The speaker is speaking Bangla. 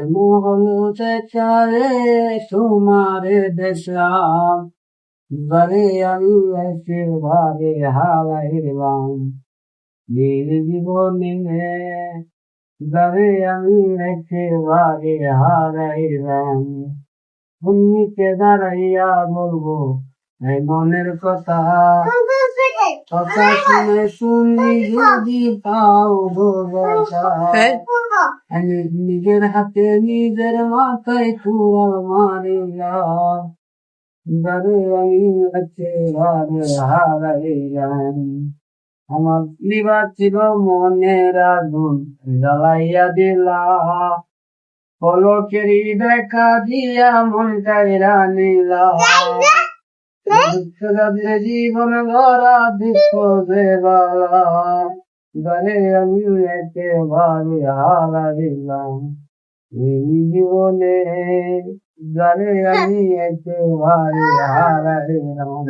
মোহন চারে তোমারে দেশাম বারে আমি একেবারে হারাইলাম নীল জীবনে বারে আমি একেবারে হারাইলাম ভূমিতে দাঁড়াইয়া বলবো এই মনের কথা কথা শুনে শুনি যদি পাও ভরসা আমি নিজের হাতে নিজের মাথায় কুড়াল মারিলাম বারে আমি একেবারে হারাইলাম আমার নিবা ছিল মনের আগুন জ্বালাইয়া দিলা পলকেরই দেখা দিয়া মন কাইরা নিলা জীবন গড়া দুঃখ দেবালা গানে আমি একেবারে হারাইলাম এই জীবনে গানে আমি একেবারে হারাইলাম